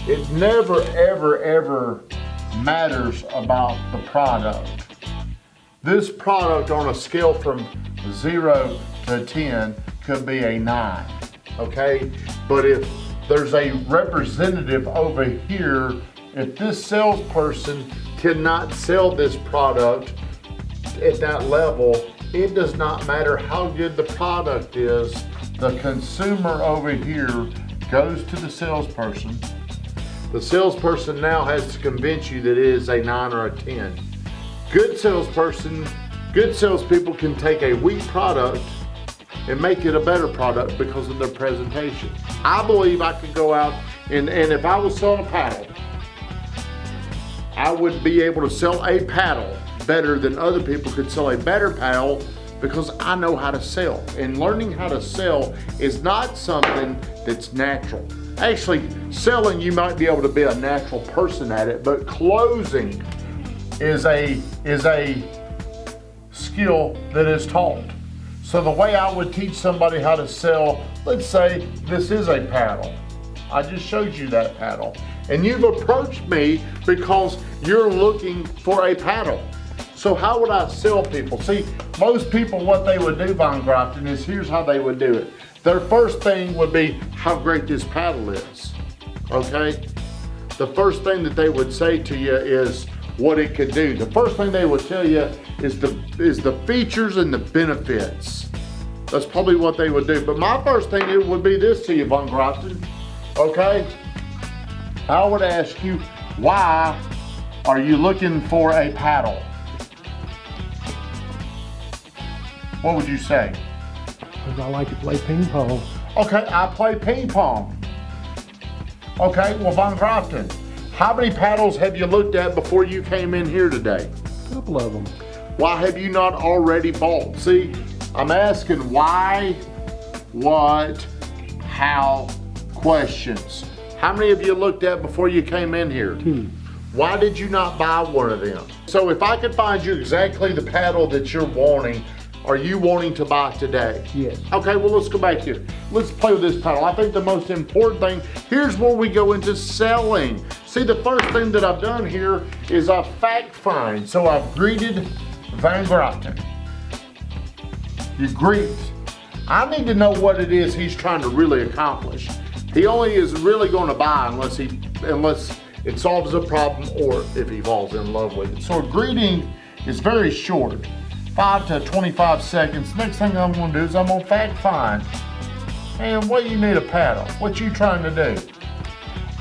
It never, ever, ever matters about the product. This product on a scale from 0 to 10 could be a 9, okay? But if there's a representative over here, if this salesperson cannot sell this product at that level, it does not matter how good the product is. The consumer over here goes to the salesperson. The salesperson now has to convince you that it is a 9 or a 10. Good salespeople can take a weak product and make it a better product because of their presentation. I believe I could go out and if I was selling a paddle, I would be able to sell a paddle better than other people could sell a better paddle because I know how to sell. And learning how to sell is not something that's natural. Actually, selling, you might be able to be a natural person at it, but closing is a skill that is taught. So the way I would teach somebody how to sell, let's say this is a paddle. I just showed you that paddle. And you've approached me because you're looking for a paddle. So how would I sell people? See, most people, what they would do, Von Grafton, is here's how they would do it. Their first thing would be how great this paddle is, okay? The first thing that they would say to you is what it could do. The first thing they would tell you is the features and the benefits. That's probably what they would do. But my first thing it would be this to you, Von Grafton, okay? I would ask you, why are you looking for a paddle? What would you say? Because I like to play ping pong. Okay, I play ping pong. Okay, well, Von Grafton, how many paddles have you looked at before you came in here today? A couple of them. Why have you not already bought? See, I'm asking why, what, how questions. How many of you looked at before you came in here? 2. Why did you not buy one of them? So if I could find you exactly the paddle that you're wanting, are you wanting to buy today? Yes. Okay, well, let's go back here. Let's play with this paddle. I think the most important thing, here's where we go into selling. See, the first thing that I've done here is I fact find. So I've greeted Von Grafton. You greet. I need to know what it is he's trying to really accomplish. He only is really going to buy unless it solves a problem or if he falls in love with it. So a greeting is very short. 5 to 25 seconds. Next thing I'm gonna do is I'm gonna fact find. Man, what you need a paddle? What you trying to do?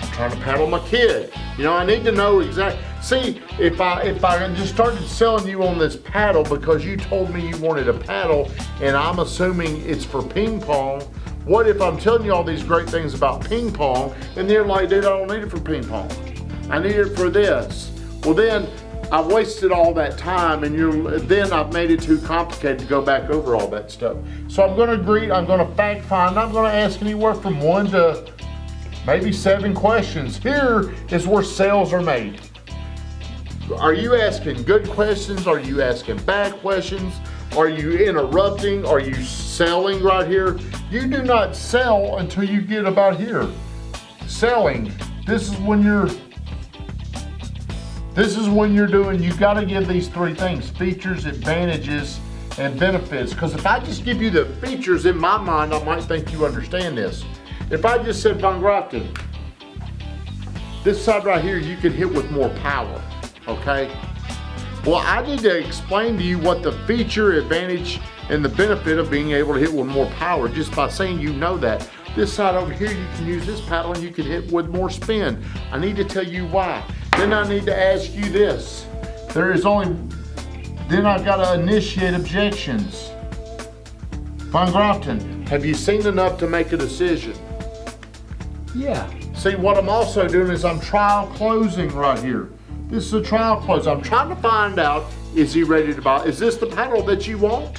I'm trying to paddle my kid. You know, I need to know exactly. See, if I just started selling you on this paddle because you told me you wanted a paddle and I'm assuming it's for ping pong, what if I'm telling you all these great things about ping pong and they're like, dude, I don't need it for ping pong. I need it for this. Well then, I've wasted all that time and then I've made it too complicated to go back over all that stuff. So I'm gonna greet, I'm gonna fact find, I'm gonna ask anywhere from 1 to maybe 7 questions. Here is where sales are made. Are you asking good questions? Are you asking bad questions? Are you interrupting? Are you selling right here? You do not sell until you get about here. Selling, this is when you're doing, you've got to give these 3 things: features, advantages, and benefits. Because if I just give you the features, in my mind, I might think you understand this. If I just said, Von Grafton, this side right here, you can hit with more power, okay? Well, I need to explain to you what the feature, advantage, and the benefit of being able to hit with more power just by saying you know that. This side over here, you can use this paddle and you can hit with more spin. I need to tell you why. Then I need to ask you this. Then I've got to initiate objections. Von Grafton, have you seen enough to make a decision? Yeah. See, what I'm also doing is I'm trial closing right here. This is a trial close. I'm trying to find out, is he ready to buy? Is this the paddle that you want?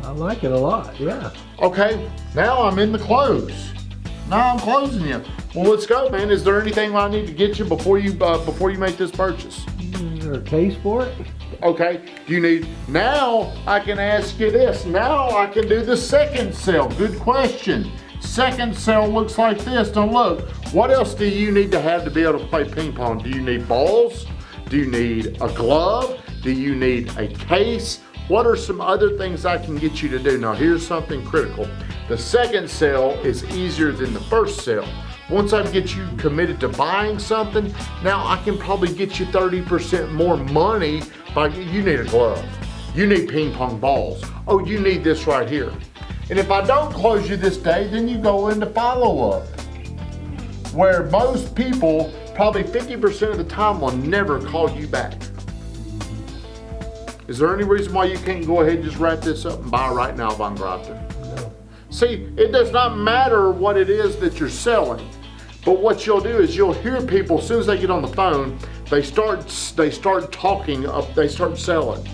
I like it a lot, yeah. Okay, now I'm in the close. Now I'm closing you. Well, let's go, man. Is there anything I need to get you before you make this purchase? Is there a case for it? Okay, now I can ask you this. Now I can do the second sale. Good question. Second sale looks like this. Now look, What else do you need to have to be able to play ping pong? Do you need balls? Do you need a glove? Do you need a case? What are some other things I can get you to do? Now here's something critical. The second sale is easier than the first sale. Once I get you committed to buying something, now I can probably get you 30% more money by, you need a glove. You need ping pong balls. Oh, you need this right here. And if I don't close you this day, then you go into follow-up, where most people, probably 50% of the time, will never call you back. Is there any reason why you can't go ahead and just wrap this up and buy right now if I'm right there? No. See, it does not matter what it is that you're selling, but what you'll do is you'll hear people, as soon as they get on the phone, they start talking up, they start selling.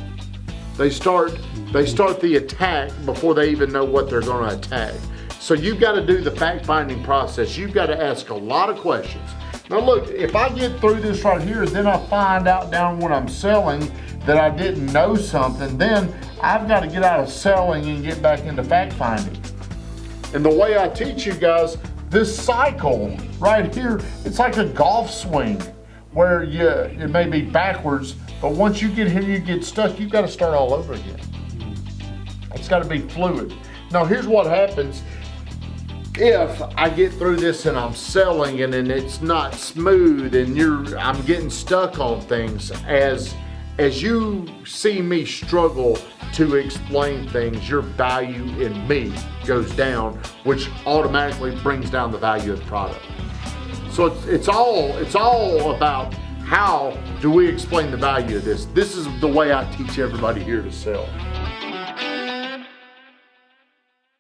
They start the attack before they even know what they're going to attack. So you've got to do the fact-finding process. You've got to ask a lot of questions. Now look, if I get through this right here, then I find out down when I'm selling that I didn't know something, then I've got to get out of selling and get back into fact-finding. And the way I teach you guys, this cycle right here, it's like a golf swing where it may be backwards, but once you get here, you get stuck, you've got to start all over again. It's got to be fluid. Now here's what happens if I get through this and I'm selling and then it's not smooth and I'm getting stuck on things. As you see me struggle to explain things, your value in me goes down, which automatically brings down the value of the product. So it's all about how do we explain the value of this. This is the way I teach everybody here to sell.